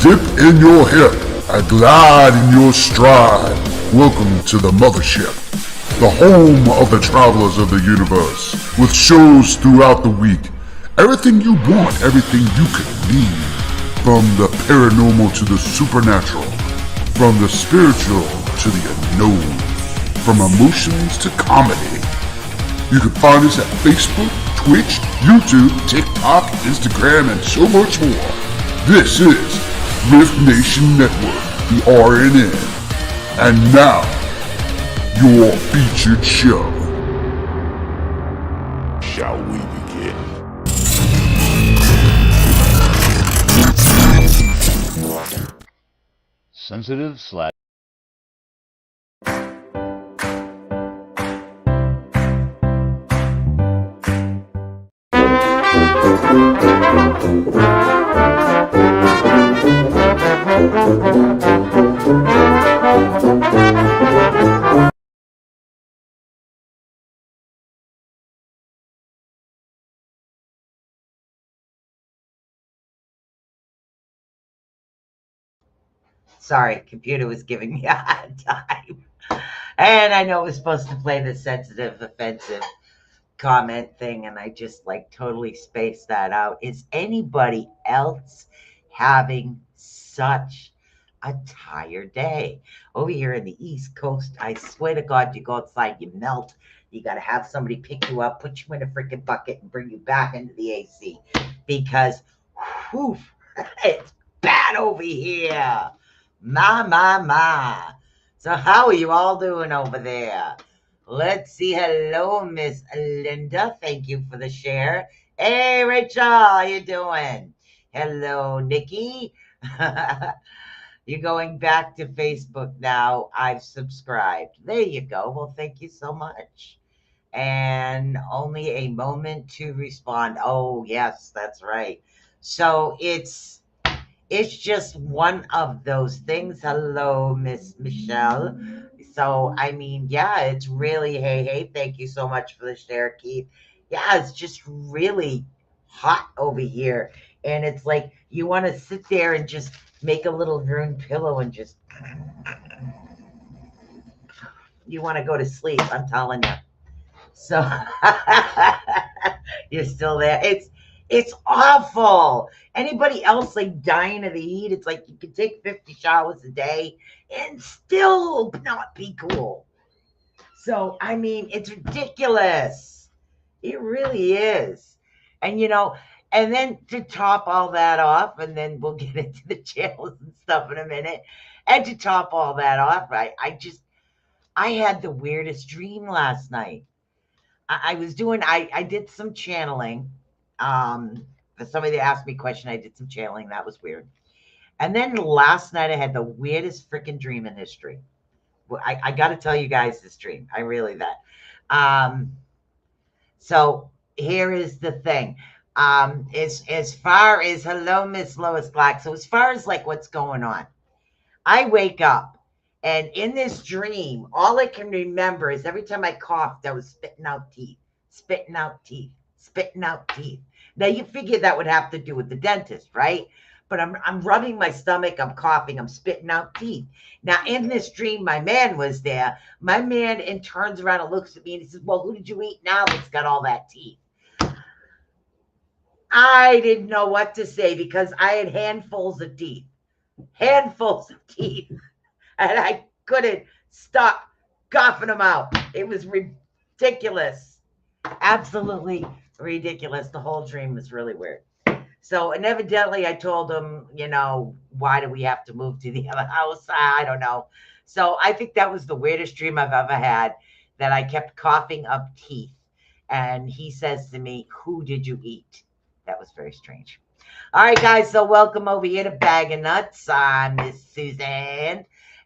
Dip in your hip and glide in your stride. Welcome to the mothership, the home of the travelers of the universe, with shows throughout the week. Everything you want, everything you could need. From the paranormal to the supernatural, from the spiritual to the unknown, from emotions to comedy. You can find us at Facebook, Twitch, YouTube, TikTok, Instagram, and so much more. This is Rift Nation Network, the RNN. And now, your featured show. Shall we begin? Sensitive / Sorry, computer was giving me a hard time. And I know it was supposed to play the sensitive, offensive comment thing, and I just totally spaced that out. Is anybody else having such a tired day? Over here in the East Coast, I swear to God, you go outside, you melt. You got to have somebody pick you up, put you in a freaking bucket, and bring you back into the AC because, whew, it's bad over here. My. So how are you all doing over there? Let's see. Hello, Miss Linda. Thank you for the share. Hey, Rachel, how you doing? Hello, Nikki. You're going back to Facebook now. I've subscribed. There you go. Well, thank you so much. And only a moment to respond. Oh, yes, that's right. So it's just one of those things. Hello, Miss Michelle. So, I mean, yeah, it's really, hey, thank you so much for the share, Keith. Yeah, it's just really hot over here. And it's like you want to sit there and just make a little Rune pillow and just, you want to go to sleep, I'm telling you. So, you're still there. It's awful. Anybody else dying of the heat? It's like you can take 50 showers a day and still not be cool. So, I mean, it's ridiculous. It really is. And, and then to top all that off, and then we'll get into the channels and stuff in a minute. And to top all that off, I had the weirdest dream last night. I did some channeling. For somebody that asked me a question, I did some channeling. That was weird. And then last night I had the weirdest freaking dream in history. Well, I got to tell you guys this dream. So here is the thing. As far as hello, Miss Lois Black. So as far as what's going on, I wake up. And in this dream, all I can remember is every time I coughed, I was spitting out teeth. Now, you figure that would have to do with the dentist, right? But I'm rubbing my stomach, I'm coughing, I'm spitting out teeth. Now, in this dream, my man was there. My man and turns around and looks at me and he says, well, who did you eat now that's got all that teeth? I didn't know what to say because I had handfuls of teeth. And I couldn't stop coughing them out. It was ridiculous. Absolutely ridiculous. The whole dream was really weird. So, and evidently I told him, why do we have to move to the other house? I don't know. So I think that was the weirdest dream I've ever had, that I kept coughing up teeth. And he says to me, who did you eat? That was very strange. All right, guys. So welcome over here to Bag of Nuts. I'm Miss Suzanne.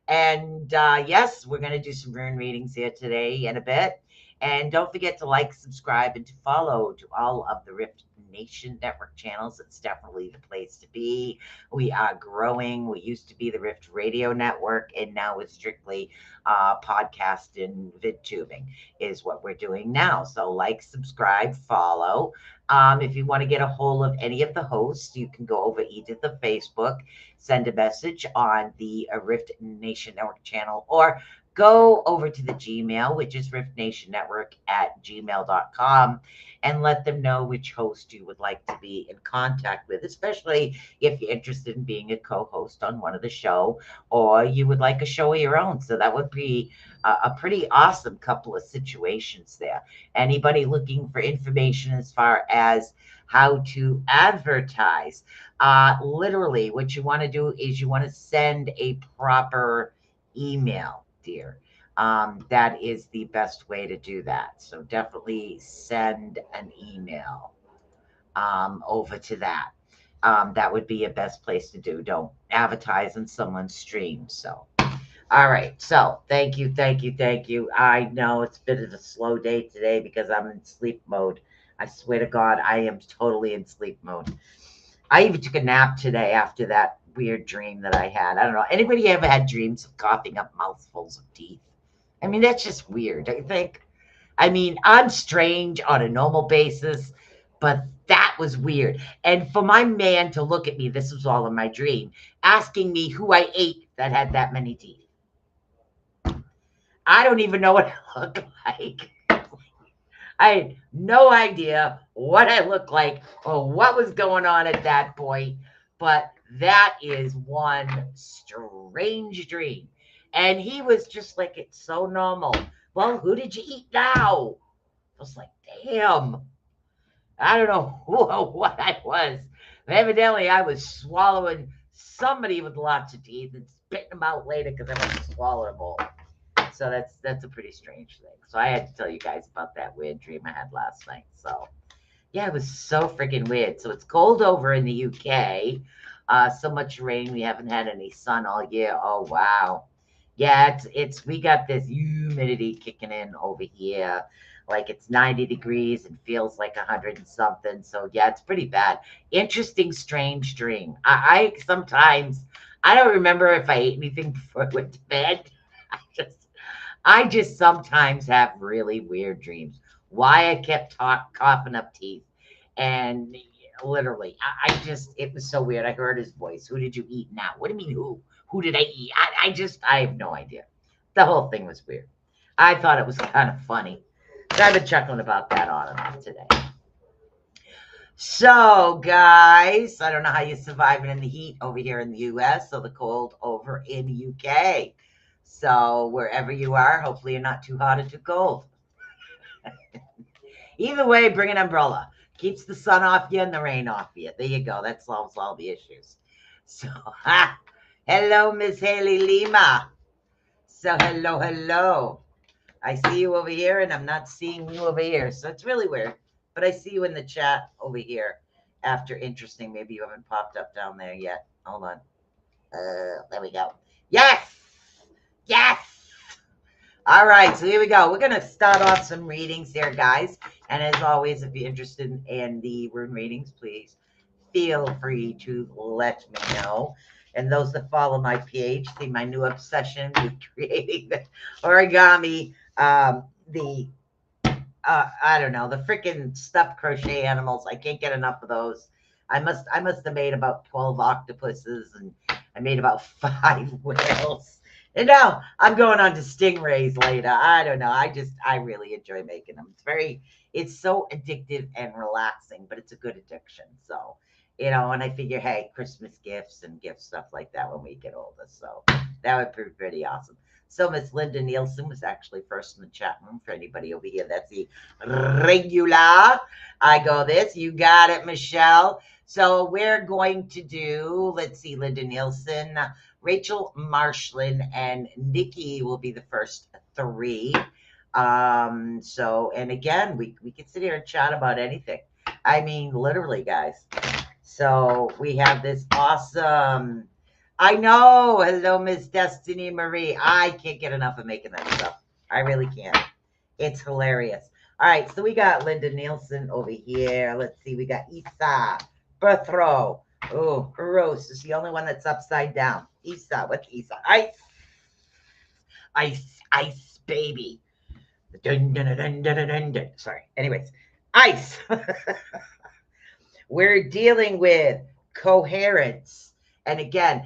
And yes, we're going to do some rune readings here today in a bit. And don't forget to like, subscribe, and to follow to all of the Rift Nation network channels. It's definitely the place to be. We are growing. We used to be the Rift Radio Network, and now it's strictly podcast and VidTubing is what we're doing now. So like, subscribe, follow. If you want to get a hold of any of the hosts, you can go over either the Facebook, send a message on the Rift Nation Network channel, or go over to the Gmail, which is riftnationnetwork@gmail.com, and let them know which host you would like to be in contact with, especially if you're interested in being a co-host on one of the show, or you would like a show of your own. So that would be a pretty awesome couple of situations there. Anybody looking for information as far as how to advertise, literally what you want to do is you want to send a proper email, dear. That is the best way to do that. So definitely send an email over to that. That would be a best place to do. Don't advertise on someone's stream. So, all right. So thank you, thank you, thank you. I know it's been a slow day today because I'm in sleep mode. I swear to God, I am totally in sleep mode. I even took a nap today after that weird dream that I had. I don't know. Anybody ever had dreams of coughing up mouthfuls of teeth? I mean, that's just weird, don't you think? I mean, I'm strange on a normal basis, but that was weird. And for my man to look at me, this was all in my dream, asking me who I ate that had that many teeth. I don't even know what I look like. I had no idea what I looked like or what was going on at that point, but that is one strange dream. And he was just like, it's so normal. Well, who did you eat now? I was like, damn. I don't know who or what I was. But evidently, I was swallowing somebody with lots of teeth and spitting them out later because I must swallow them all. So that's a pretty strange thing. So I had to tell you guys about that weird dream I had last night. So yeah, it was so freaking weird. So it's cold over in the UK. So much rain. We haven't had any sun all year. Oh wow. Yeah, it's we got this humidity kicking in over here. Like it's 90 degrees and feels like 100 and something. So yeah, it's pretty bad. Interesting, strange dream. I sometimes I don't remember if I ate anything before I went to bed. I just sometimes have really weird dreams. Why I kept coughing up teeth, and literally, it was so weird. I heard his voice. Who did you eat now? What do you mean who? Who did I eat? I have no idea. The whole thing was weird. I thought it was kind of funny. So I've been chuckling about that on and off today. So, guys, I don't know how you're surviving in the heat over here in the U.S. or the cold over in the U.K. So wherever you are, hopefully you're not too hot or too cold. Either way, bring an umbrella. Keeps the sun off you and the rain off you. There you go. That solves all the issues. So, hello, Miss Haley Lima. So, hello. I see you over here, and I'm not seeing you over here. So it's really weird. But I see you in the chat over here after interesting. Maybe you haven't popped up down there yet. Hold on. There we go. Yes. All right, so here we go. We're going to start off some readings here, guys. And as always, if you're interested in the rune readings, please feel free to let me know. And those that follow my page see my new obsession with creating the origami, I don't know, the freaking stuffed crochet animals. I can't get enough of those. I must have made about 12 octopuses, and I made about 5 whales. And now I'm going on to stingrays later. I don't know. I really enjoy making them. It's so addictive and relaxing, but it's a good addiction. So, and I figure, hey, Christmas gifts and gift stuff like that when we get older. So that would be pretty awesome. So Miss Linda Nielsen was actually first in the chat room for anybody over here. That's the regular. I go this. You got it, Michelle. So we're going to do, let's see, Linda Nielsen, Rachel Marshland, and Nikki will be the first 3. So, and again, we can sit here and chat about anything. I mean, literally, guys. So we have this awesome, I know. Hello, Miss Destiny Marie. I can't get enough of making that stuff. I really can't. It's hilarious. All right, so we got Linda Nielsen over here. Let's see, we got Isa, Berthro. Oh, Rose is the only one that's upside down. Isa, what's Isa? Ice, ice, ice, baby. Dun, dun, dun, dun, dun, dun, dun. Sorry. Anyways, ice. We're dealing with coherence. And again,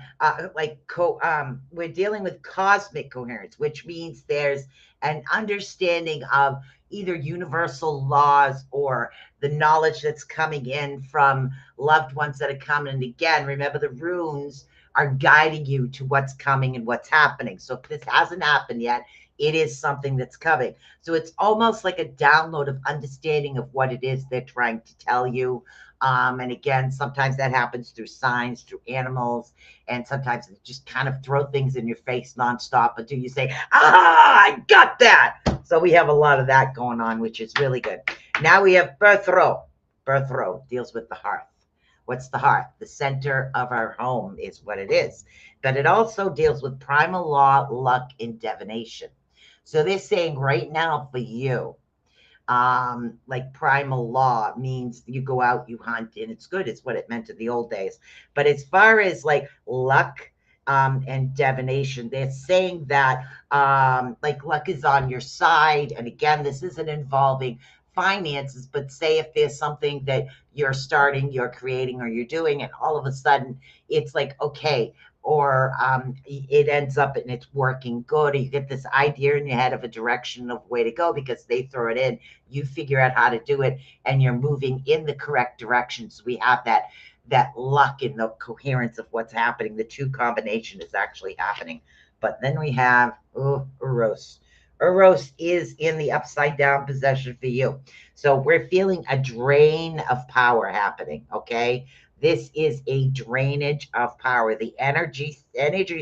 we're dealing with cosmic coherence, which means there's an understanding of either universal laws or the knowledge that's coming in from loved ones that are coming. And again, remember the runes are guiding you to what's coming and what's happening. So if this hasn't happened yet, it is something that's coming. So it's almost like a download of understanding of what it is they're trying to tell you. And again, sometimes that happens through signs, through animals, and sometimes it just kind of throw things in your face nonstop until you say, I got that. So we have a lot of that going on, which is really good. Now we have Berthro. Berthro deals with the hearth. What's the hearth? The center of our home is what it is. But it also deals with primal law, luck, and divination. So they're saying right now for you, like primal law means you go out, you hunt, and it's good. It's what it meant in the old days. But as far as like luck and divination, they're saying that like luck is on your side. And again, this isn't involving finances, but say if there's something that you're starting, you're creating, or you're doing, and all of a sudden it's like, okay, or it ends up and it's working good, or you get this idea in your head of a direction of way to go because they throw it in, you figure out how to do it, and you're moving in the correct direction. So we have that luck in the coherence of what's happening. The two combination is actually happening. But then we have Uros. Uros is in the upside down possession for you. So we're feeling a drain of power happening, okay? This is a drainage of power. The energy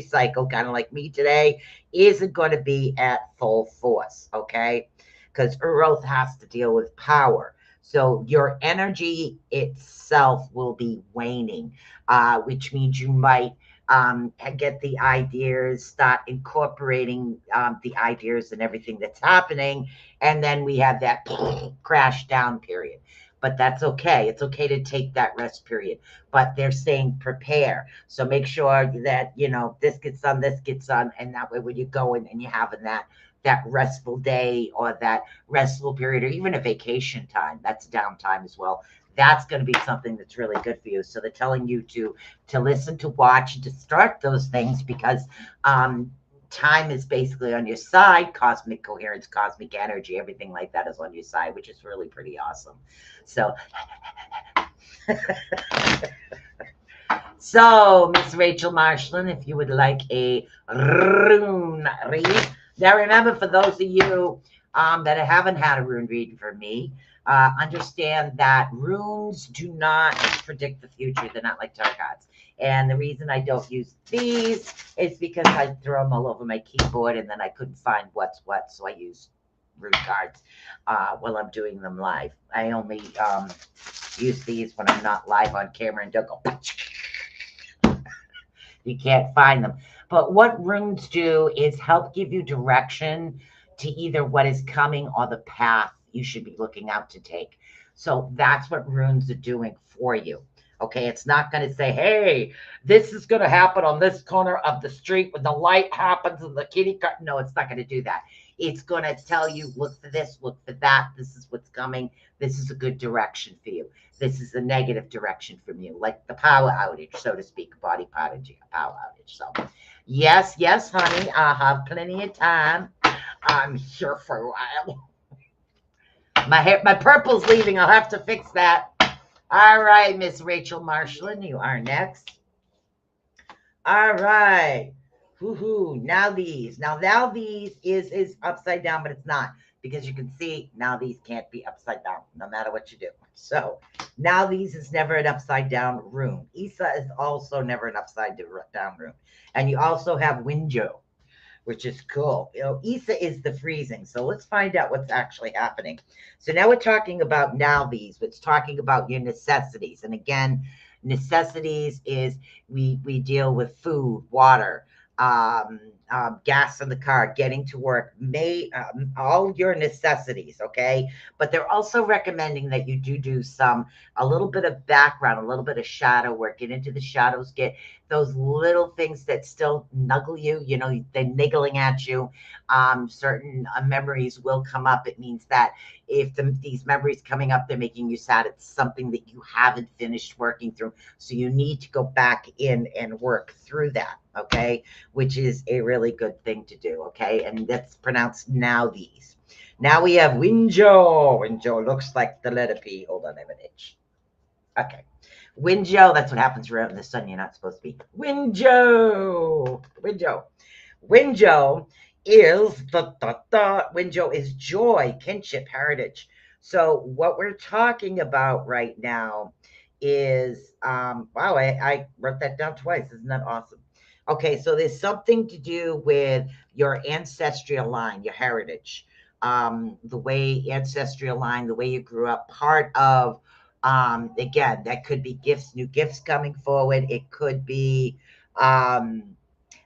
cycle, kind of like me today, isn't going to be at full force, okay? Because Uros has to deal with power. So your energy itself will be waning, which means you might get the ideas, start incorporating the ideas and everything that's happening. And then we have that crash down period. But that's okay. It's okay to take that rest period. But they're saying prepare. So make sure that, this gets done, and that way when you go in and you're having that restful day or that restful period, or even a vacation time, that's downtime as well. That's going to be something that's really good for you. So they're telling you to listen, to watch, and to start those things because time is basically on your side. Cosmic coherence, cosmic energy, everything like that is on your side, which is really pretty awesome. So, so Miss Rachel Marshland, if you would like a rune read. Now, remember, for those of you that haven't had a rune read from me, understand that runes do not predict the future. They're not like tarot cards. And the reason I don't use these is because I throw them all over my keyboard and then I couldn't find what's what. So I use rune cards while I'm doing them live. I only use these when I'm not live on camera and don't go. You can't find them. But what runes do is help give you direction to either what is coming or the path you should be looking out to take. So that's what runes are doing for you. Okay, it's not going to say, hey, this is going to happen on this corner of the street when the light happens and the kitty car. No, it's not going to do that. It's going to tell you, look for this, look for that. This is what's coming. This is a good direction for you. This is a negative direction from you, like the power outage, so to speak, body power outage. So yes, honey, I have plenty of time. I'm here for a while. My purple's leaving. I'll have to fix that. All right, Miss Rachel Marshland, you are next. All right. Woohoo. Now these is upside down, but it's not, because you can see now these can't be upside down no matter what you do. So now these is never an upside down rune. Isa is also never an upside down rune. And you also have Winjo, which is cool. Isa is the freezing. So let's find out what's actually happening. So now we're talking about now these, it's talking about your necessities. And again, necessities is we deal with food, water, gas in the car, getting to work, all your necessities, okay? But they're also recommending that you do a little bit of background, a little bit of shadow work, get into the shadows, get those little things that still nuggle you, they're niggling at you. Certain memories will come up. It means that if these memories coming up, they're making you sad, it's something that you haven't finished working through. So you need to go back in and work through that, okay? Which is a really good thing to do, okay? And that's pronounced now these. Now we have Winjo. Winjo looks like the letter P. Hold on, I have an itch. Okay. Winjo, that's what happens around the sun. You're not supposed to be. Winjo. Winjo. Winjo is Winjo is joy, kinship, heritage. So what we're talking about right now is wow, I wrote that down twice. Isn't that awesome? Okay, so there's something to do with your ancestral line, your heritage, the way ancestral line, the way you grew up, part of again, that could be gifts, new gifts coming forward. It could be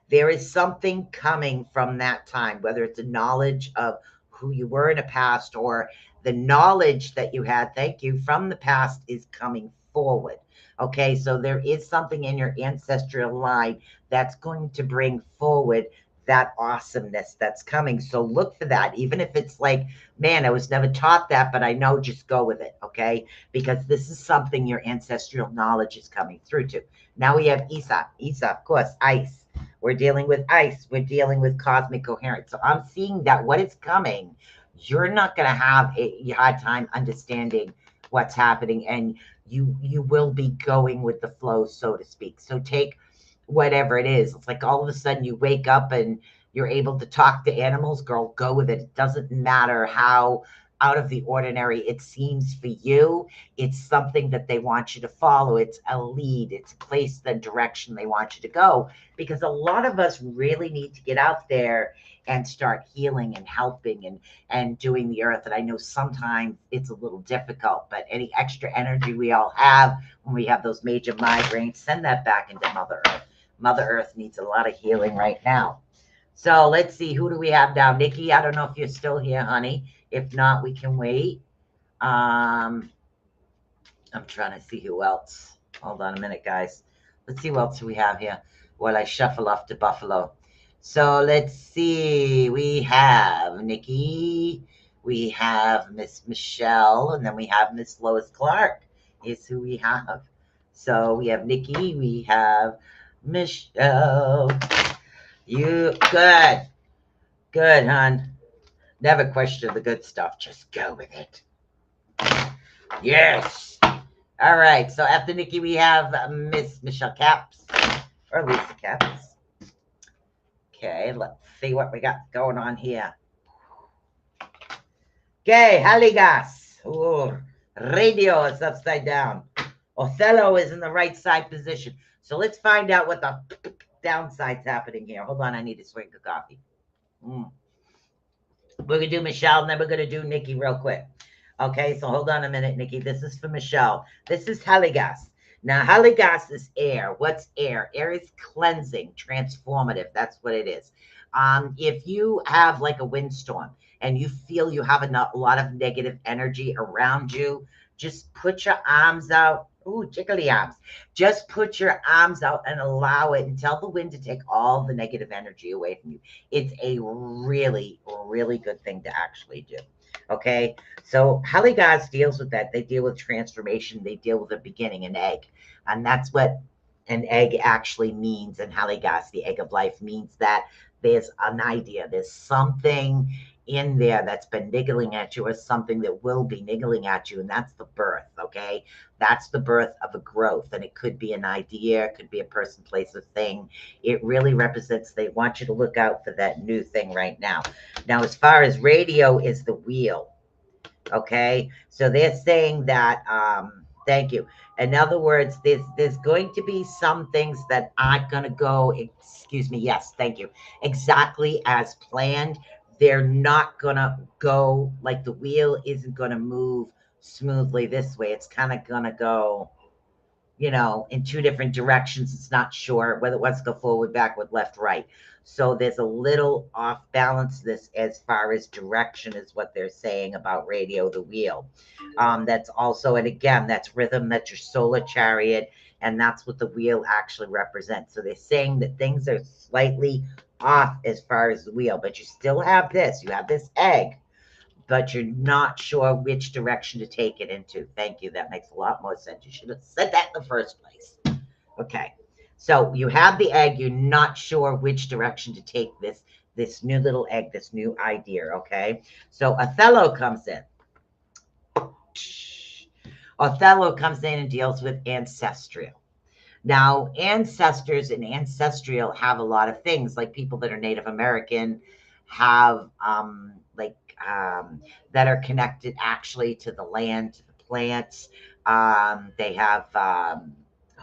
there is something coming from that time, whether it's a knowledge of who you were in the past or the knowledge that you had, thank you, from the past is coming forward. Okay, so there is something in your ancestral line that's going to bring forward that awesomeness that's coming. So look for that, even if it's like, man, I was never taught that, but I know, just go with it, okay? Because this is something your ancestral knowledge is coming through to. Now we have Isa. Isa, of course, ice. We're dealing with ice. We're dealing with cosmic coherence. So I'm seeing that what is coming, you're not going to have a hard time understanding what's happening, and you will be going with the flow, so to speak. So take whatever it is. It's like all of a sudden you wake up and you're able to talk to animals. Girl, go with it. It doesn't matter how out of the ordinary it seems for you. It's something that they want you to follow. It's a lead. It's a place, the direction they want you to go, because a lot of us really need to get out there and start healing and helping and doing the earth. And I know sometimes it's a little difficult, but any extra energy we all have when we have those major migraines, send that back into Mother Earth. Mother Earth needs a lot of healing right now. So let's see, who do we have now? Nikki, I don't know if you're still here, honey. If not, we can wait. I'm trying to see who else. Hold on a minute, guys. Let's see what else we have here while I shuffle off to Buffalo. So let's see. We have Nikki. We have Miss Michelle. And then we have Miss Lois Clark is who we have. So we have Nikki. We have Michelle. You good. Good, hon. Never question the good stuff. Just go with it. Yes. All right. So after Nikki, we have Miss Michelle Caps or Lisa Caps. Okay. Let's see what we got going on here. Okay. Haligas. Ooh. Radio is upside down. Othello is in the right side position. So let's find out what the downside's happening here. Hold on. I need a swig of coffee. We're going to do Michelle, and then we're going to do Nikki real quick. Okay, so hold on a minute, Nikki. This is for Michelle. This is Haligas. Now, Haligas is air. What's air? Air is cleansing, transformative. That's what it is. If you have like a windstorm and you feel you have a lot of negative energy around you, just put your arms out. Ooh, jiggly arms. Just put your arms out and allow it and tell the wind to take all the negative energy away from you. It's a really, really good thing to actually do. Okay, so Haligas deals with that. They deal with transformation. They deal with the beginning, an egg. And that's what an egg actually means. And Haligas, the egg of life, means that there's an idea. There's something in there that's been niggling at you, or something that will be niggling at you, and that's the birth. Okay, that's the birth of a growth, and it could be an idea, it could be a person, place, or thing. It really represents, they want you to look out for that new thing right now. Now, as far as radio is the wheel, okay, so they're saying that thank you. In other words, there's going to be some things that aren't going to go, excuse me, yes, thank you, exactly as planned. They're not going to go, like the wheel isn't going to move smoothly this way. It's kind of going to go, in two different directions. It's not sure whether it wants to go forward, backward, left, right. So there's a little off balance this as far as direction is what they're saying about radio the wheel. That's also, and again, that's rhythm, that's your solar chariot, and that's what the wheel actually represents. So they're saying that things are slightly off as far as the wheel, but you still have this. You have this egg, but you're not sure which direction to take it into. Thank you. That makes a lot more sense. You should have said that in the first place. Okay. So you have the egg. You're not sure which direction to take this new little egg, this new idea. Okay. So Othello comes in. Othello comes in and deals with ancestral. Now, ancestors and ancestral have a lot of things, like people that are Native American have that are connected actually to the land, to the plants. They have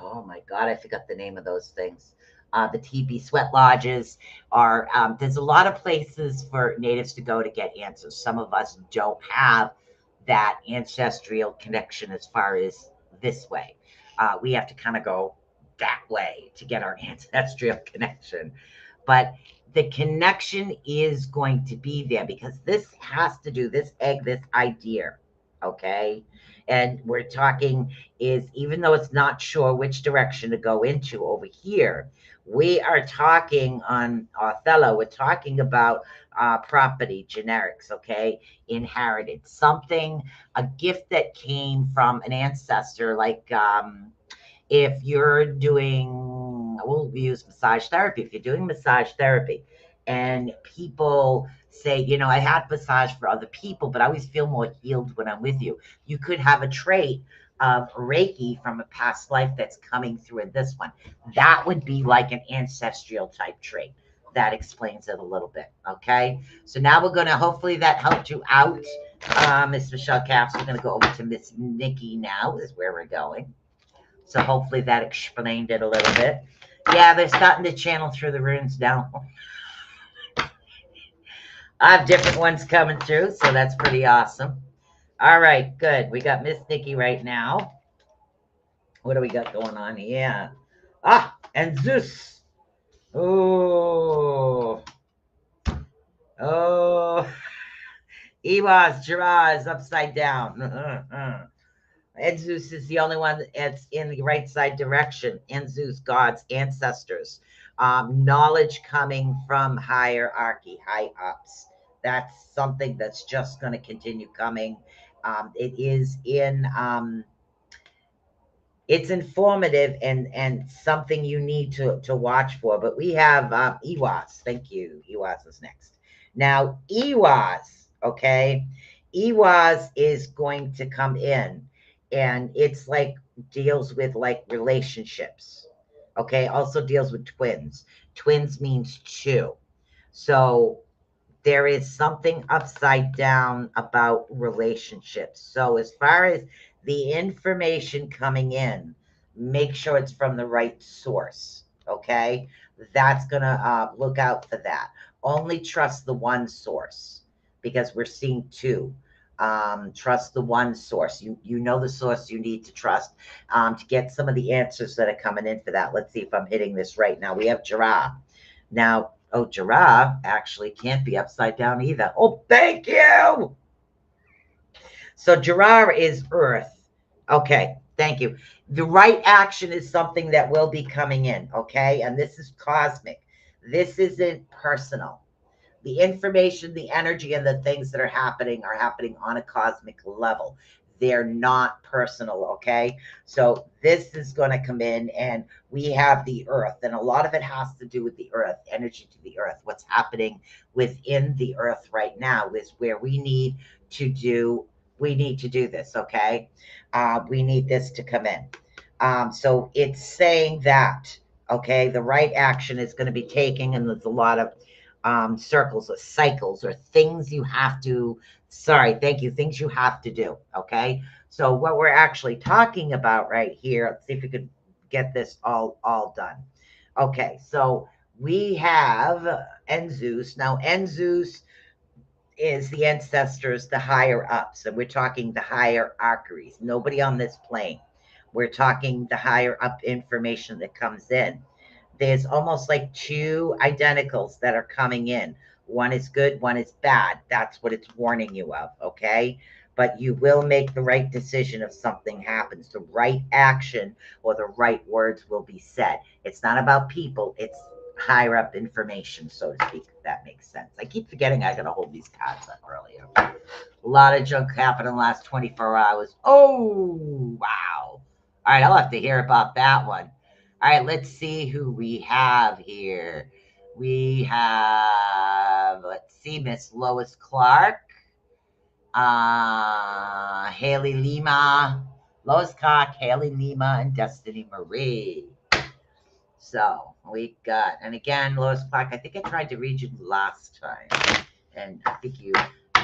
oh my God, I forgot the name of those things. The teepee sweat lodges are there's a lot of places for natives to go to get answers. Some of us don't have that ancestral connection as far as this way. We have to kind of go that way to get our ancestral connection. But the connection is going to be there because this has to do this egg, this idea. Okay. And we're talking is even though it's not sure which direction to go into over here, we are talking on Othello, we're talking about property, generics, okay, inherited, something, a gift that came from an ancestor, like if you're doing, we'll use massage therapy. If you're doing massage therapy and people say, I had massage for other people, but I always feel more healed when I'm with you. You could have a trait of Reiki from a past life that's coming through in this one. That would be like an ancestral type trait. That explains it a little bit. Okay. So now we're going to, hopefully that helped you out. Miss Michelle Caps, we're going to go over to Miss Nikki now is where we're going. So hopefully that explained it a little bit. Yeah, they're starting to channel through the runes now. I have different ones coming through, so that's pretty awesome. All right, good. We got Miss Nikki right now. What do we got going on here? And Zeus. Oh. Ewas, Jirah is upside down. Enzus is the only one that's in the right side direction. Enzus, gods, ancestors, knowledge coming from hierarchy, high ups. That's something that's just going to continue coming. It is it's informative and something you need to watch for. But we have Ewas. Thank you. Ewas is next. Now, Ewas, okay? Ewas is going to come in. And it's like deals with like relationships. Okay. Also deals with twins. Twins means two. So there is something upside down about relationships. So as far as the information coming in, make sure it's from the right source. Okay. That's going to look out for that. Only trust the one source because we're seeing two. Trust the one source. You know the source you need to trust to get some of the answers that are coming in for that. Let's see if I'm hitting this right. Now we have Jirah. Now, Jirah actually can't be upside down either. Oh, thank you. So Jirah is Earth. Okay, thank you. The right action is something that will be coming in. Okay, and this is cosmic. This isn't personal. The information, the energy, and the things that are happening on a cosmic level. They're not personal, okay? So this is going to come in, and we have the earth, and a lot of it has to do with the earth, energy to the earth. What's happening within the earth right now is where we need to do this, okay? We need this to come in. So it's saying that, okay, the right action is going to be taking, and there's a lot of circles or cycles or things you have to, things you have to do. Okay. So what we're actually talking about right here, let's see if we could get this all done. Okay. So we have Enzus. Now Enzus is the ancestors, the higher ups, and we're talking the hierarchies. Nobody on this plane. We're talking the higher up information that comes in. There's almost like two identicals that are coming in. One is good, one is bad. That's what it's warning you of, okay? But you will make the right decision if something happens. The right action or the right words will be said. It's not about people, it's higher up information, so to speak, if that makes sense. I keep forgetting I got to hold these cards up earlier. A lot of junk happened in the last 24 hours. Oh, wow. All right, I'll have to hear about that one. All right, let's see who we have here. We have, let's see, Miss Lois Clark, Haley Lima, Lois Clark, Haley Lima, and Destiny Marie. So we got, and again, Lois Clark, I think I tried to read you last time, and I think you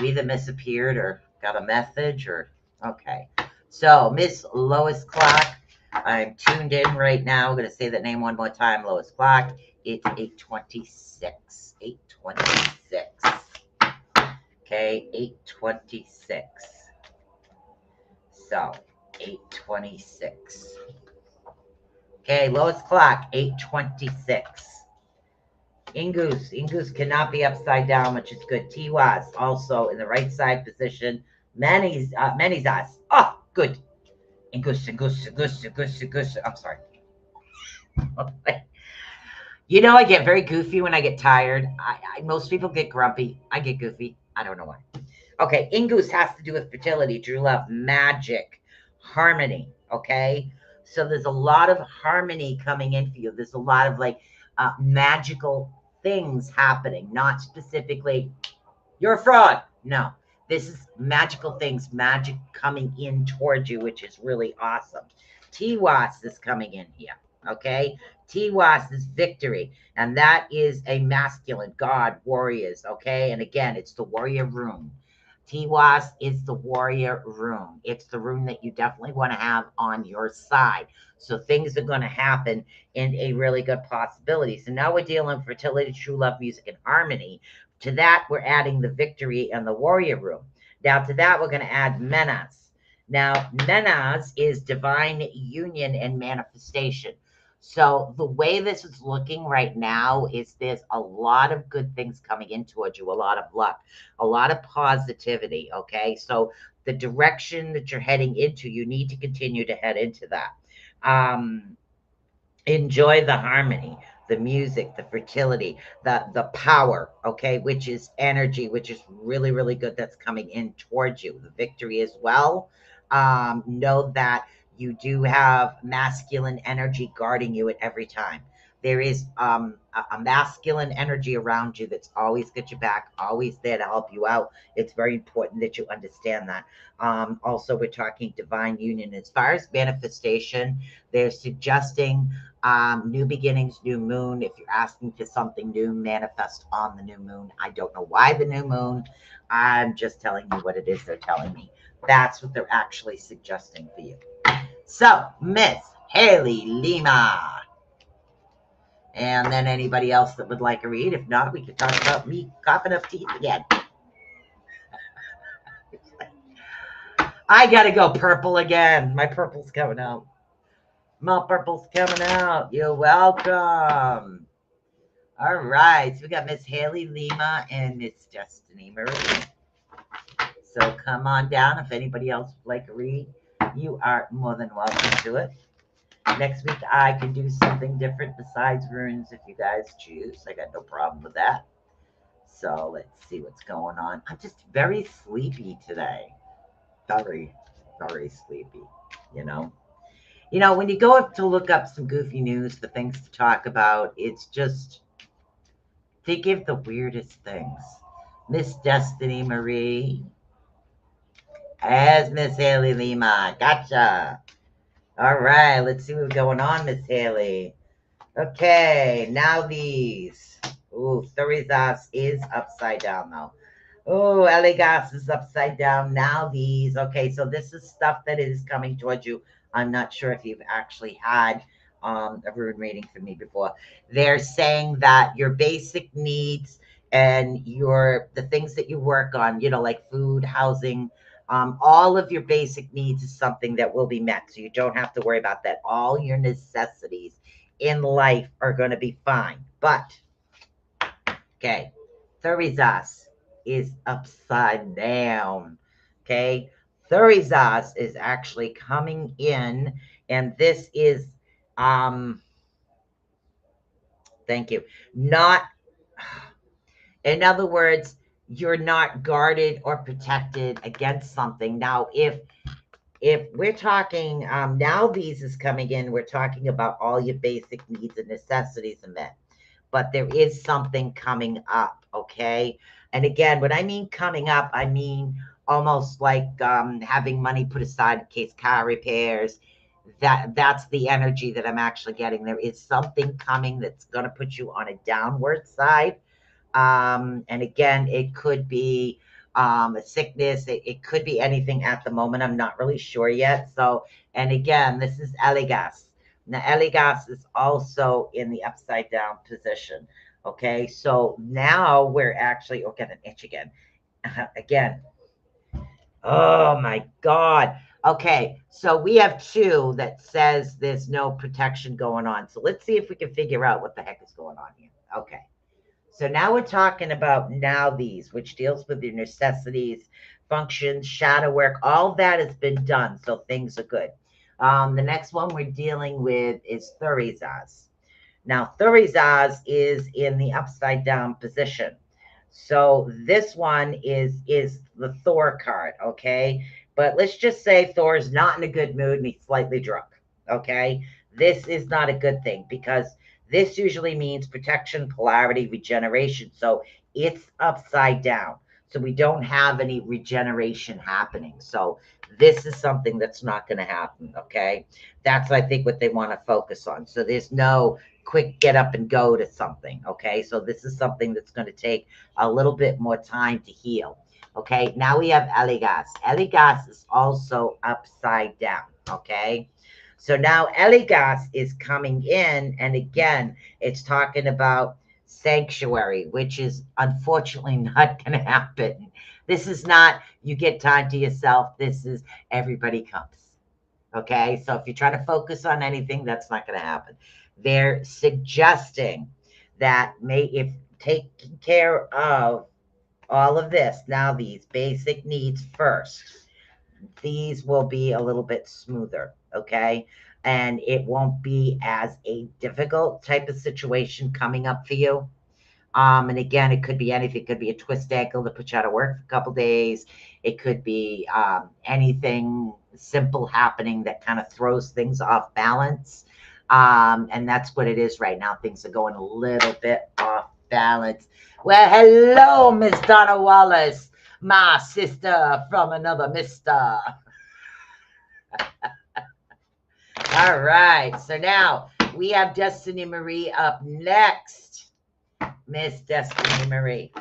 either misappeared or got a message or, okay. So Miss Lois Clark, I'm tuned in right now. I'm going to say that name one more time, Lois Clark. It's 8:26. 8:26. Okay, 8:26. So 8:26. Okay, Lois Clark, 8:26. Ingoose cannot be upside down, which is good. Tiwas also in the right side position. Many's us. Oh, good. Ingoose. I'm sorry. You know, I get very goofy when I get tired. Most people get grumpy. I get goofy. I don't know why. Okay, Ingoose has to do with fertility, true love, magic, harmony. Okay, so there's a lot of harmony coming in for you. There's a lot of like magical things happening, not specifically, you're a fraud. No, this is magical things, magic coming in towards you, which is really awesome. Tiwas is coming in here. Okay, Tiwas is victory, and that is a masculine god, warriors. Okay, and again, it's the warrior rune. Tiwas is the warrior rune. It's the rune that you definitely want to have on your side. So things are going to happen in a really good possibility. So now we're dealing with fertility, true love, music, and harmony. To that, we're adding the victory and the warrior rune. Now to that, we're going to add menas. Now, menas is divine union and manifestation. So the way this is looking right now is there's a lot of good things coming in towards you, a lot of luck, a lot of positivity. Okay. So the direction that you're heading into, you need to continue to head into that. Enjoy the harmony, the music, the fertility, the power, okay, which is energy, which is really, really good. That's coming in towards you. The victory as well. Know that you do have masculine energy guarding you at every time. There is a masculine energy around you that's always got your back, always there to help you out. It's very important that you understand that. Also, we're talking divine union. As far as manifestation, they're suggesting new beginnings, new moon. If you're asking for something new, manifest on the new moon. I don't know why the new moon. I'm just telling you what it is they're telling me. That's what they're actually suggesting for you. So, Miss Haley Lima. And then anybody else that would like a read. If not, we could talk about me coughing up teeth again. I got to go purple again. My purple's coming out. My purple's coming out. You're welcome. All right. So we got Miss Haley Lima and Miss Destiny Marie. So come on down. If anybody else would like a read, you are more than welcome to it. Next week, I can do something different besides runes if you guys choose. I got no problem with that. So let's see what's going on. I'm just very sleepy today. Very, very sleepy, you know. You know, when you go up to look up some goofy news, the things to talk about, it's just, they give the weirdest things. Miss Destiny Marie as Miss Haley Lima. Gotcha. All right, let's see what's going on, Miss Haley. Okay, now these. Ooh, Thorizas is upside down, though. Oh, Elegas is upside down. Now these. Okay, so this is stuff that is coming towards you. I'm not sure if you've actually had a rune reading from me before. They're saying that your basic needs and the things that you work on, you know, like food, housing, All of your basic needs is something that will be met. So you don't have to worry about that. All your necessities in life are going to be fine. But, okay, Thurizas is upside down. Okay, Thurizas is actually coming in, and this is, thank you, not, in other words, you're not guarded or protected against something. Now, if we're talking, now these is coming in, we're talking about all your basic needs and necessities are met, but there is something coming up, okay? And again, when I mean coming up, I mean almost like having money put aside in case car repairs. That's the energy that I'm actually getting. There is something coming that's going to put you on a downward side. And again, it could be a sickness. It could be anything at the moment. I'm not really sure yet. So, and again, this is Eligas. Now, Eligas is also in the upside down position. Okay, so now we're actually, oh, get an itch again. Again. Oh my God. Okay, so we have two that says there's no protection going on. So let's see if we can figure out what the heck is going on here. Okay. So now we're talking about now these, which deals with your necessities, functions, shadow work. All that has been done, so things are good. The next one we're dealing with is Thurizaz. Now, Thurizaz is in the upside down position. So this one is the Thor card, okay? But let's just say Thor is not in a good mood and he's slightly drunk, okay? This is not a good thing because this usually means protection, polarity, regeneration. So it's upside down. So we don't have any regeneration happening. So this is something that's not going to happen, okay? That's, I think, what they want to focus on. So there's no quick get up and go to something, okay? So this is something that's going to take a little bit more time to heal. Okay, now we have Eligas. Eligas is also upside down, okay? So now Eligas is coming in, and again, it's talking about sanctuary, which is unfortunately not going to happen. This is not you get time to yourself. This is everybody comes. Okay, so if you try to focus on anything, that's not going to happen. They're suggesting that if taking care of all of this, now these basic needs first, these will be a little bit smoother, okay? And it won't be as a difficult type of situation coming up for you. And again, it could be anything. It could be a twist ankle to put you out of work for a couple days. It could be anything simple happening that kind of throws things off balance. And that's what it is right now. Things are going a little bit off balance. Well, hello, Miss Donna Wallace, my sister from another mister. All right. So now we have Destiny Marie up next. Miss Destiny Marie.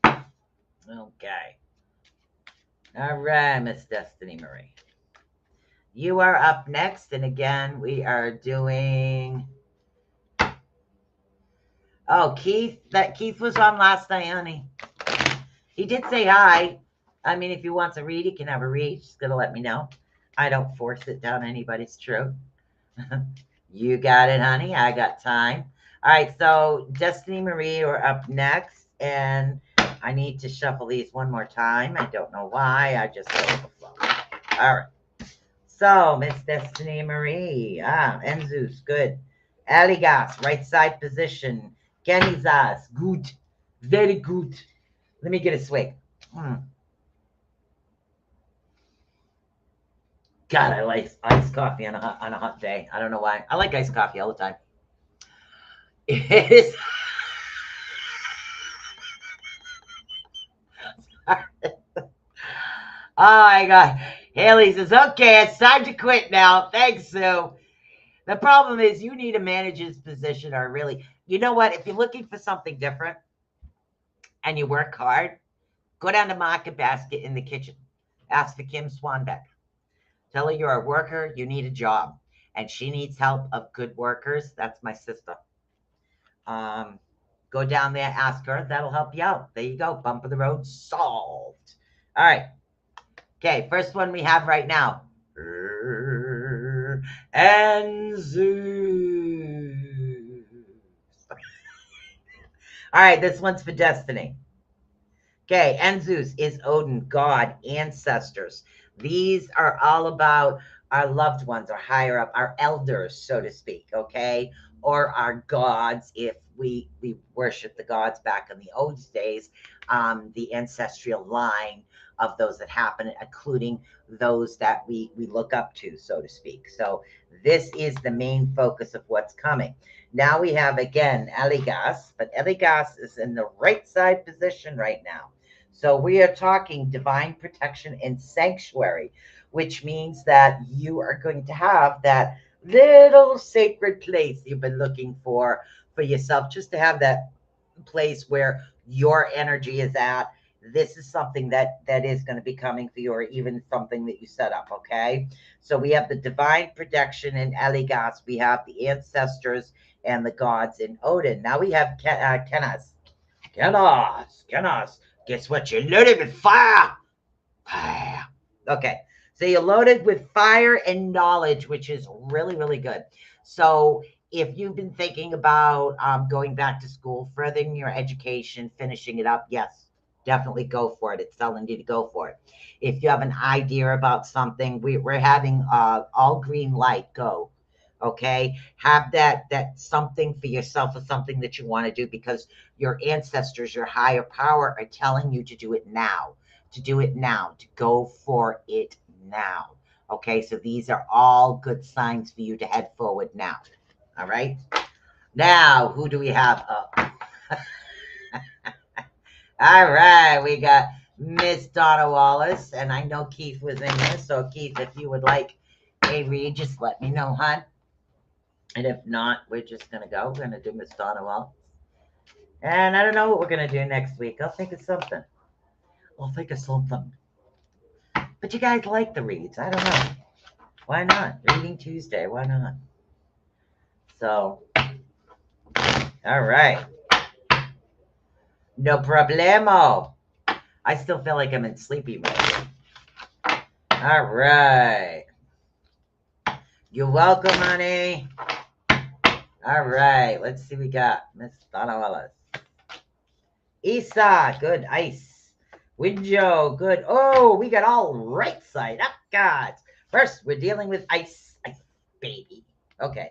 Okay. All right, Miss Destiny Marie. You are up next. And again, we are doing. Oh, Keith. Keith was on last night, honey. He did say hi. I mean, if he wants a read, he can have a read. Just going to let me know. I don't force it down anybody's throat. You got it, honey. I got time. All right, so Destiny Marie are up next, and I need to shuffle these one more time. I don't know why. I just go with the flow. All right. So, Miss Destiny Marie. Enzus, good. Aligas, right side position. Kenizas, good. Very good. Let me get a swig. God, I like iced coffee on a hot day. I don't know why. I like iced coffee all the time. It is. Oh my God. Haley says, okay, it's time to quit now. Thanks, Sue. The problem is you need a manager's position or really, you know what? If you're looking for something different and you work hard, go down to Market Basket in the kitchen. Ask for Kim Swanbeck. Tell her you're a worker, you need a job. And she needs help of good workers. That's my sister. Go down there, ask her. That'll help you out. There you go. Bump of the road solved. All right. Okay, first one we have right now. And Zeus. All right, this one's for Destiny. Okay, Enzus is Odin, God, ancestors. These are all about our loved ones, our higher up, our elders, so to speak, okay? Or our gods, if we worship the gods back in the old days, the ancestral line of those that happen, including those that we look up to, so to speak. So this is the main focus of what's coming. Now we have, again, Eligas, but Eligas is in the right side position right now. So we are talking divine protection and sanctuary, which means that you are going to have that little sacred place you've been looking for yourself, just to have that place where your energy is at. This is something that is going to be coming for you, or even something that you set up. Okay, so we have the divine protection in Eligas, we have the ancestors and the gods in Odin. Now we have Kenas. Kenas. Guess what? You're loaded with fire. Fire. Okay. So you're loaded with fire and knowledge, which is really, really good. So if you've been thinking about going back to school, furthering your education, finishing it up, yes, definitely go for it. It's telling you to go for it. If you have an idea about something, we're having all green light, go. Okay, have that something for yourself, or something that you want to do, because your ancestors, your higher power, are telling you to do it now, to go for it now. Okay, so these are all good signs for you to head forward now. All right, now who do we have up? All right, we got Miss Donna Wallace, and I know Keith was in here, so Keith, if you would like a read, just let me know, hon. And if not, we're just going to go. We're going to do Miss Donna Wallace. And I don't know what we're going to do next week. I'll think of something. But you guys like the reads. I don't know. Why not? Reading Tuesday. Why not? So, all right. No problemo. I still feel like I'm in sleepy mode. All right. You're welcome, honey. All right. Let's see what we got. Miss Donna Wallace. Isa, good. Ice. Winjo, good. Oh, we got all right side up, gods. First, we're dealing with ice, baby. Okay.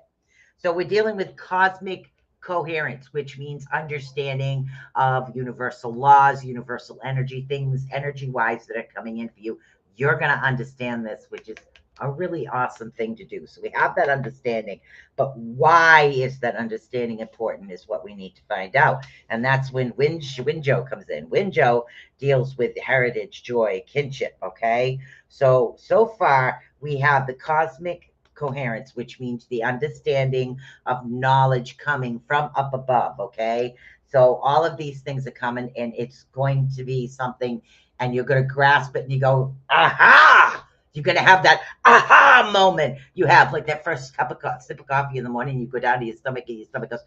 So we're dealing with cosmic coherence, which means understanding of universal laws, universal energy, things energy-wise that are coming in for you. You're going to understand this, which is a really awesome thing to do. So we have that understanding, but why is that understanding important is what we need to find out. And that's when Winjo comes in. Winjo deals with heritage, joy, kinship. Okay. So far we have the cosmic coherence, which means the understanding of knowledge coming from up above. Okay. So all of these things are coming, and it's going to be something, and you're going to grasp it and you go, aha! You're going to have that aha moment. You have like that first sip of coffee in the morning. You go down to your stomach, and your stomach goes,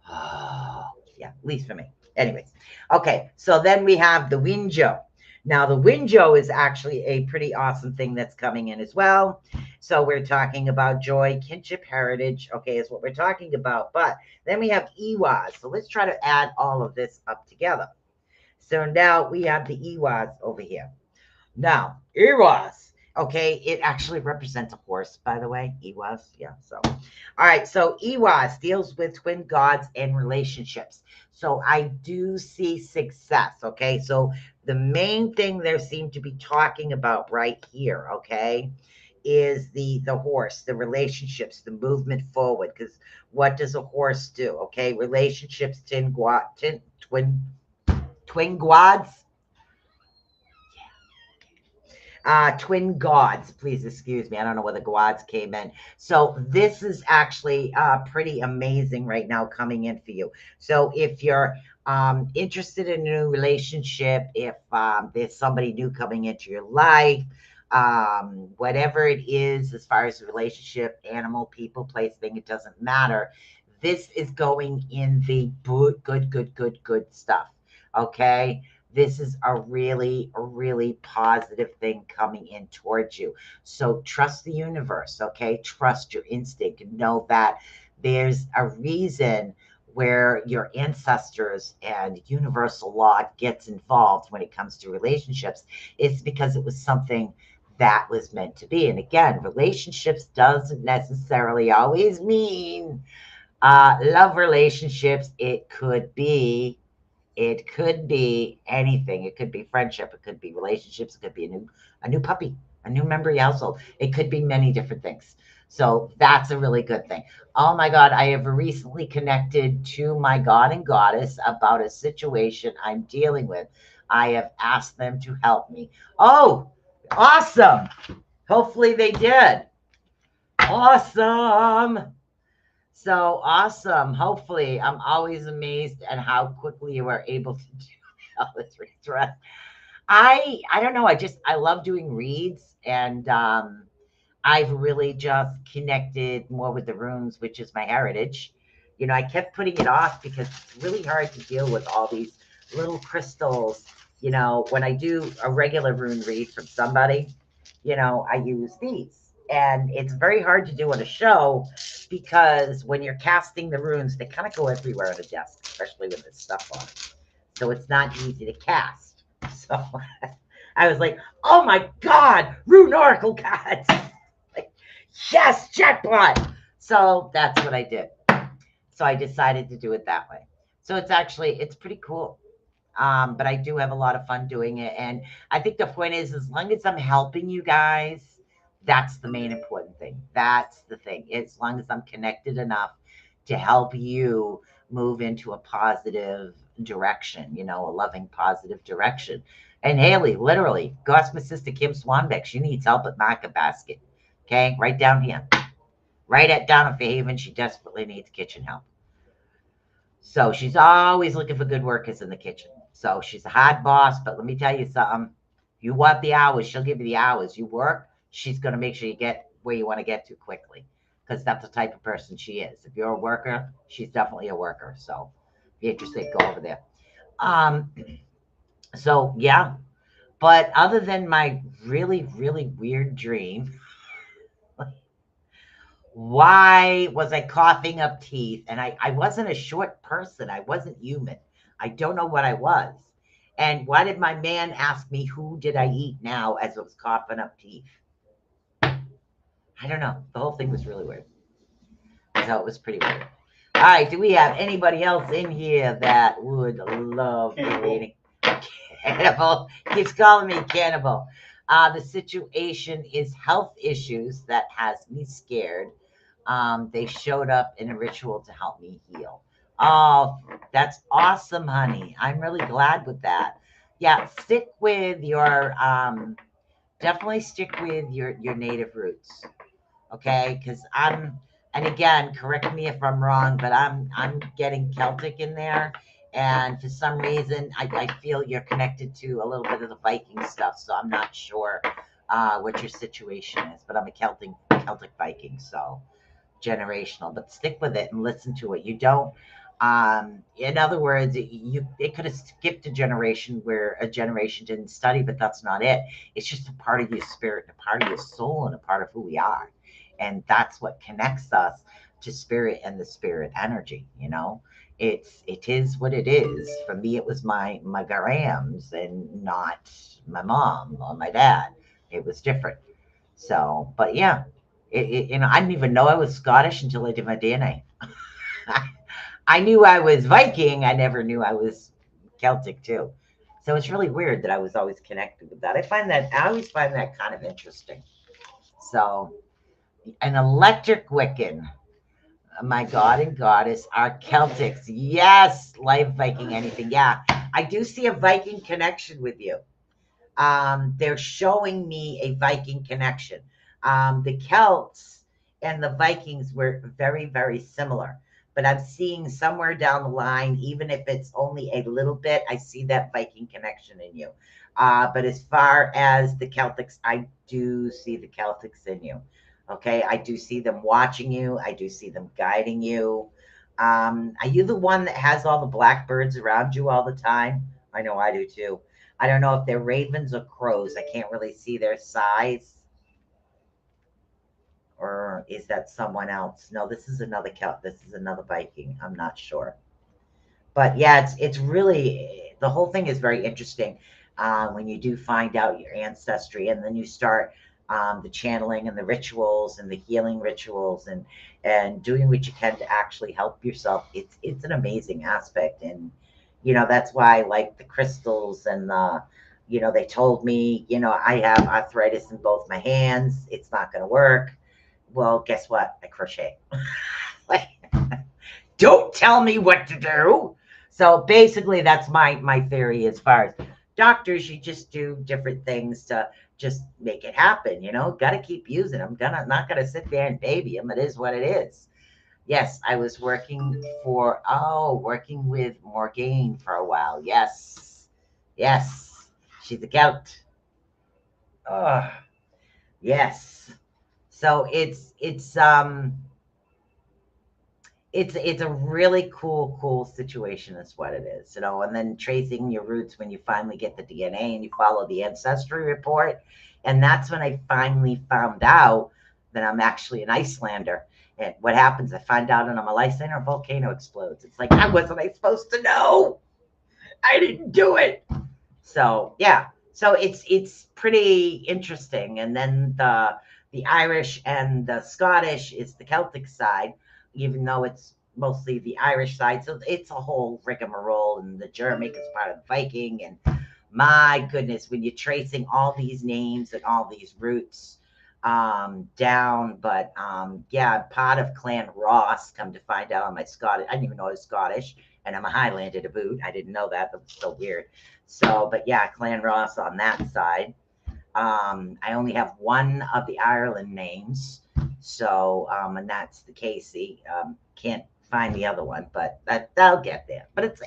oh, yeah, at least for me. Anyways, okay, so then we have the Winjo. Now, the Winjo is actually a pretty awesome thing that's coming in as well. So we're talking about joy, kinship, heritage, okay, is what we're talking about. But then we have Iwas. So let's try to add all of this up together. So now we have the Iwas over here. Now, Iwas. Okay, it actually represents a horse, by the way. Iwas, yeah. So, all right. So Iwas deals with twin gods and relationships. So I do see success. Okay, so the main thing they seem to be talking about right here, okay, is the horse, the relationships, the movement forward. Because what does a horse do? Okay, relationships, twin gods. Twin gods, please excuse me. I don't know where the gods came in. So this is actually pretty amazing right now coming in for you. So if you're interested in a new relationship, if there's somebody new coming into your life, whatever it is, as far as a relationship, animal, people, place, thing, it doesn't matter. This is going in the good stuff. Okay. This is a really positive thing coming in towards you. So trust the universe, okay? Trust your instinct and know that there's a reason where your ancestors and universal law gets involved when it comes to relationships. It's because it was something that was meant to be. And again, relationships doesn't necessarily always mean love relationships. It could be anything. It could be friendship. It could be relationships. It could be a new puppy, a new member of your household. It could be many different things. So that's a really good thing. Oh my God, I have recently connected to my God and goddess about a situation I'm dealing with. I have asked them to help me. Oh, awesome. Hopefully they did. Awesome. So awesome. Hopefully, I'm always amazed at how quickly you are able to do all this redress. I don't know. I love doing reads, and I've really just connected more with the runes, which is my heritage. I kept putting it off because it's really hard to deal with all these little crystals. When I do a regular rune read from somebody, I use these. And it's very hard to do on a show because when you're casting the runes, they kind of go everywhere on a desk, especially with this stuff on. So it's not easy to cast. So I was like, oh my God, rune oracle cards. Like, yes, jackpot. So that's what I did. So I decided to do it that way. So it's pretty cool. But I do have a lot of fun doing it. And I think the point is, as long as I'm helping you guys, that's the main important thing. That's the thing. As long as I'm connected enough to help you move into a positive direction, a loving, positive direction. And Haley, literally, go ask my sister Kim Swanbeck. She needs help at Market Basket. Okay, right down here. Right at down in Fairhaven. She desperately needs kitchen help. So she's always looking for good workers in the kitchen. So she's a hard boss, but let me tell you something. You want the hours, she'll give you the hours. You work, she's going to make sure you get where you want to get to quickly because that's the type of person she is. If you're a worker, she's definitely a worker. So if you're interested, go over there. Um, so yeah, but other than my really weird dream, why was I coughing up teeth? And I wasn't a short person. I wasn't human. I don't know what I was. And why did my man ask me who did I eat now as I was coughing up teeth? I don't know. The whole thing was really weird. So it was pretty weird. All right. Do we have anybody else in here that would love the reading? Cannibal. Keeps calling me cannibal. The situation is health issues that has me scared. They showed up in a ritual to help me heal. Oh, that's awesome, honey. I'm really glad with that. Yeah, stick with your definitely stick with your native roots. Okay, because and again, correct me if I'm wrong, but I'm getting Celtic in there. And for some reason, I feel you're connected to a little bit of the Viking stuff. So I'm not sure what your situation is, but I'm a Celtic Viking, so generational. But stick with it and listen to it. You don't. In other words, it could have skipped a generation where a generation didn't study, but that's not it. It's just a part of your spirit, a part of your soul, and a part of who we are. And that's what connects us to spirit and the spirit energy. It is what it is. For me, it was my grams and not my mom or my dad. It was different. So, but yeah, I didn't even know I was Scottish until I did my DNA. I knew I was Viking. I never knew I was Celtic too. So it's really weird that I was always connected with that. I always find that kind of interesting. So an electric Wiccan, my God and goddess are Celtics. Yes, life Viking, anything. Yeah, I do see a Viking connection with you. They're showing me a Viking connection. The Celts and the Vikings were very similar, but I'm seeing somewhere down the line, even if it's only a little bit, I see that Viking connection in you. But as far as the Celtics, I do see the Celtics in you. Okay, I do see them watching you. I do see them guiding you. Are you the one that has all the blackbirds around you all the time? I know I do too. I don't know if they're ravens or crows. I can't really see their size. Or is that someone else? No, this is another This is another Viking. I'm not sure. But yeah, it's really, the whole thing is very interesting when you do find out your ancestry, and then you start the channeling and the rituals and the healing rituals, and doing what you can to actually help yourself. It's an amazing aspect, and that's why I like the crystals and the. They told me, I have arthritis in both my hands. It's not going to work. Well, guess what? I crochet. Like, don't tell me what to do. So basically, that's my theory as far as doctors. You just do different things to just make it happen. Got to keep using them. Not gonna sit there and baby them. It is what it is. Yes, I was working with Morgane for a while. Yes, she's a gout. Oh, yes. So it's a really cool situation is what it is, and then tracing your roots when you finally get the DNA and you follow the ancestry report. And that's when I finally found out that I'm actually an Icelander. And what happens, I find out and I'm a Icelander, a volcano explodes. It's like, how wasn't I supposed to know? I didn't do it. So yeah, so it's pretty interesting. And then the Irish and the Scottish is the Celtic side, even though it's mostly the Irish side. So it's a whole rigmarole, and the Germanic is part of the Viking. And my goodness, when you're tracing all these names and all these roots down. But yeah, I'm part of Clan Ross, come to find out on my Scottish. I didn't even know I was Scottish, and I'm a Highlander to boot. I didn't know that. That was so weird. So, but yeah, Clan Ross on that side. I only have one of the Ireland names. So, and that's the Casey. Can't find the other one, but that'll get there. But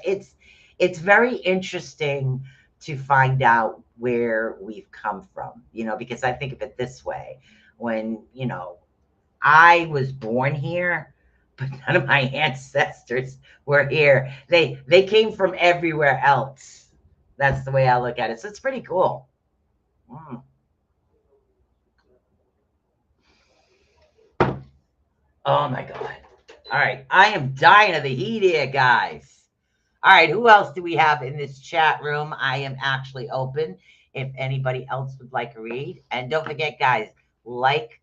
it's very interesting to find out where we've come from, because I think of it this way. When, I was born here, but none of my ancestors were here. They came from everywhere else. That's the way I look at it. So it's pretty cool. Mm. Oh my God. All right. I am dying of the heat here, guys. All right. Who else do we have in this chat room? I am actually open if anybody else would like a read. And don't forget, guys, like,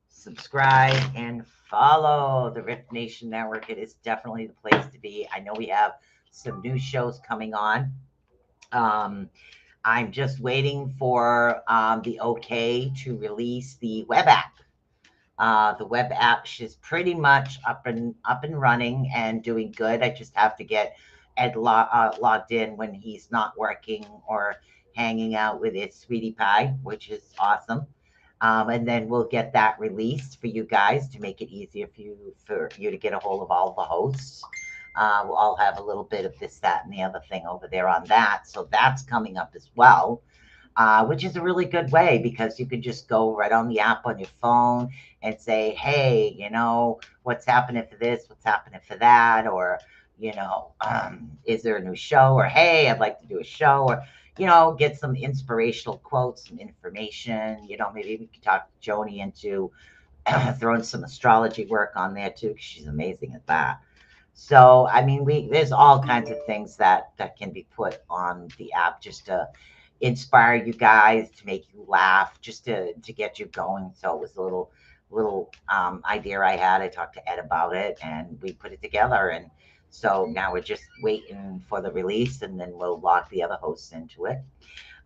subscribe, and follow the Rift Nation Network. It is definitely the place to be. I know we have some new shows coming on. I'm just waiting for the okay to release the web app. The web app is pretty much up and running and doing good. I just have to get Ed logged in when he's not working or hanging out with his sweetie pie, which is awesome. And then we'll get that released for you guys to make it easier for you to get a hold of all the hosts. We'll all have a little bit of this, that, and the other thing over there on that. So that's coming up as well, which is a really good way, because you can just go right on the app on your phone and say, hey, what's happening for this? What's happening for that? Or, is there a new show? Or, hey, I'd like to do a show. Or, get some inspirational quotes, some information. Maybe we could talk Joni into throwing some astrology work on there too, because she's amazing at that. So, I mean, there's all kinds of things that can be put on the app just to inspire you guys, to make you laugh, just to get you going. So it was a little idea I had. I talked to Ed about it, and we put it together. And so now we're just waiting for the release, and then we'll lock the other hosts into it.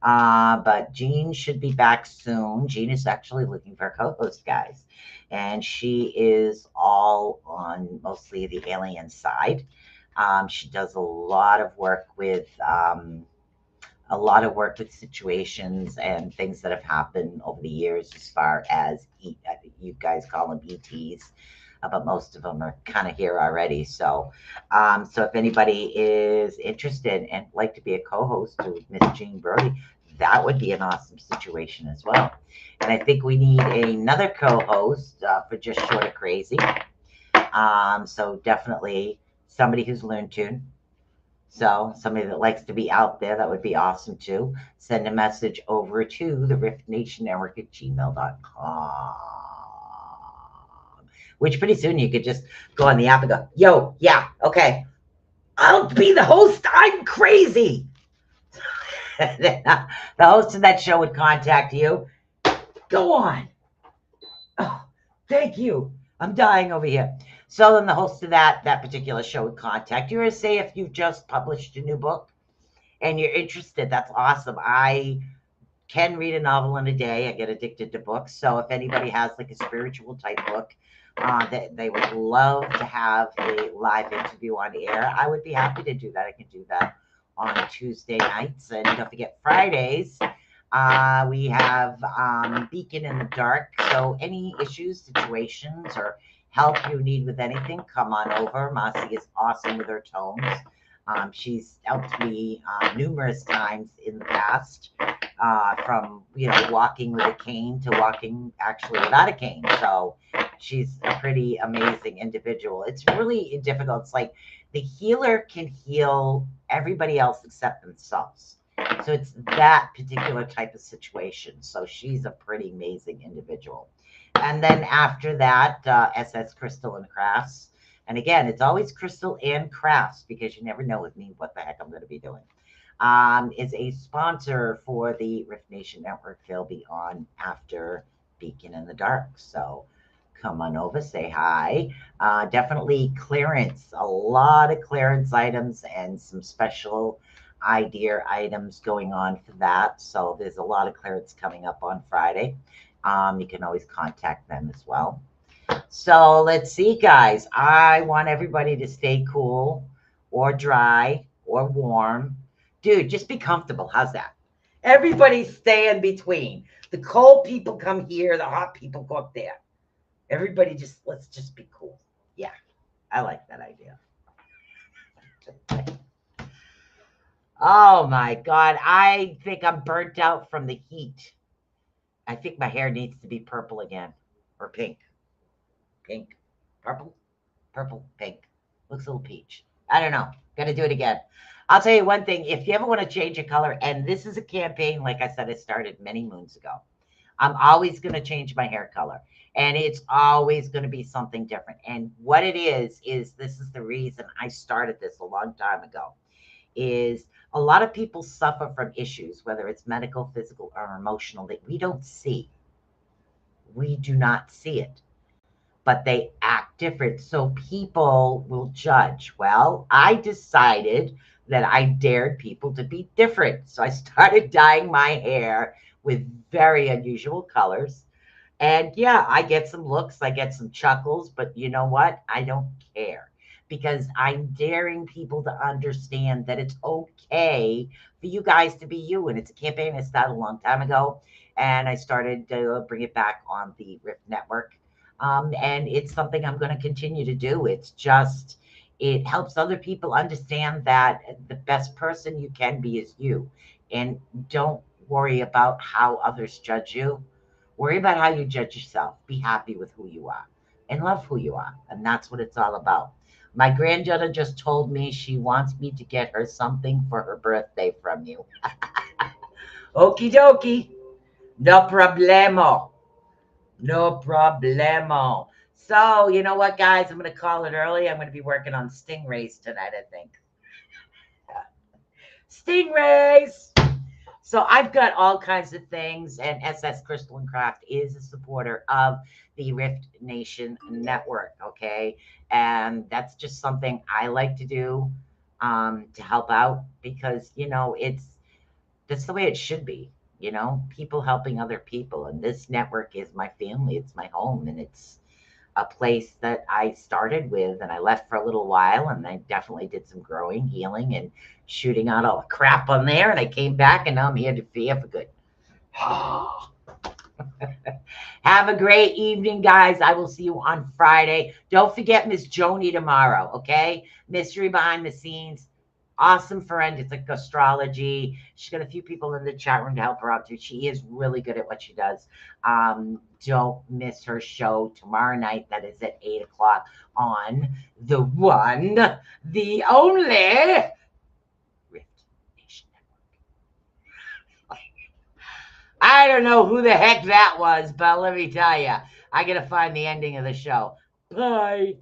But Jean should be back soon. Jean is actually looking for a co-host, guys, and she is all on mostly the alien side. She does a lot of work with situations and things that have happened over the years, as far as you guys call them ETs, but most of them are kind of here already. So, so if anybody is interested and like to be a co-host with Miss Jean Brody, that would be an awesome situation as well. And I think we need another co-host for Just Short of Crazy. So definitely somebody who's learned to. So somebody that likes to be out there, that would be awesome too. Send a message over to the Rift Nation Network at gmail.com. Which pretty soon you could just go on the app and go, yo, yeah, okay, I'll be the host. I'm crazy. The host of that show would contact you. Go on. Oh, thank you. I'm dying over here. So then the host of that particular show would contact you, or say if you just published a new book and you're interested. That's awesome. I can read a novel in a day. I get addicted to books. So if anybody has like a spiritual type book that they would love to have a live interview on air, I would be happy to do that. I can do that on Tuesday nights. And don't forget Fridays. We have Beacon in the Dark. So any issues, situations, or help you need with anything, come on over. Masi is awesome with her tomes. She's helped me numerous times in the past, from walking with a cane to walking actually without a cane. So she's a pretty amazing individual. It's really difficult. It's like the healer can heal everybody else except themselves. So it's that particular type of situation. So she's a pretty amazing individual. And then after that, SS Crystal and Crafts. And again, it's always crystal and crafts because you never know with me what the heck I'm going to be doing. Is a sponsor for the Rift Nation Network. They'll be on after Beacon in the Dark. So come on over, say hi. Definitely clearance, a lot of clearance items and some special idea items going on for that. So there's a lot of clearance coming up on Friday. You can always contact them as well. So let's see, guys. I want everybody to stay cool or dry or warm. Dude, just be comfortable. How's that? Everybody stay in between. The cold people come here. The hot people go up there. Everybody let's just be cool. Yeah, I like that idea. Oh my God. I think I'm burnt out from the heat. I think my hair needs to be purple again or pink. Pink, purple, pink. Looks a little peach. I don't know. Got to do it again. I'll tell you one thing. If you ever want to change your color, and this is a campaign, like I said, I started many moons ago. I'm always going to change my hair color. And it's always going to be something different. And what it is this is the reason I started this a long time ago, is a lot of people suffer from issues, whether it's medical, physical, or emotional, that we don't see. We do not see it, but they act different. So people will judge. Well, I decided that I dared people to be different. So I started dyeing my hair with very unusual colors. And yeah, I get some looks, I get some chuckles, but you know what? I don't care, because I'm daring people to understand that it's okay for you guys to be you. And it's a campaign I started a long time ago, and I started to bring it back on the Rift Network. And it's something I'm going to continue to do. It's just, it helps other people understand that the best person you can be is you. And don't worry about how others judge you. Worry about how you judge yourself. Be happy with who you are and love who you are. And that's what it's all about. My granddaughter just told me she wants me to get her something for her birthday from you. Okie dokie. No problemo. No problemo. So, you know what, guys? I'm going to call it early. I'm going to be working on stingrays tonight, I think. Stingrays. So I've got all kinds of things, and SS Crystal and Craft is a supporter of the Rift Nation Network, okay? And that's just something I like to do to help out, because, that's the way it should be, people helping other people. And this network is my family. It's my home, and it's a place that I started with, and I left for a little while, and I definitely did some growing, healing, and shooting out all the crap on there. And I came back, and now I'm here for good. Have a great evening, guys. I will see you on Friday. Don't forget Miss Joni tomorrow, okay? Mystery behind the scenes. Awesome forensic astrology. She's got a few people in the chat room to help her out too. She is really good at what she does. Don't miss her show tomorrow night. That is at 8 o'clock on the one, the only don't know who the heck that was, but let me tell you, I gotta find the ending of the show. Bye.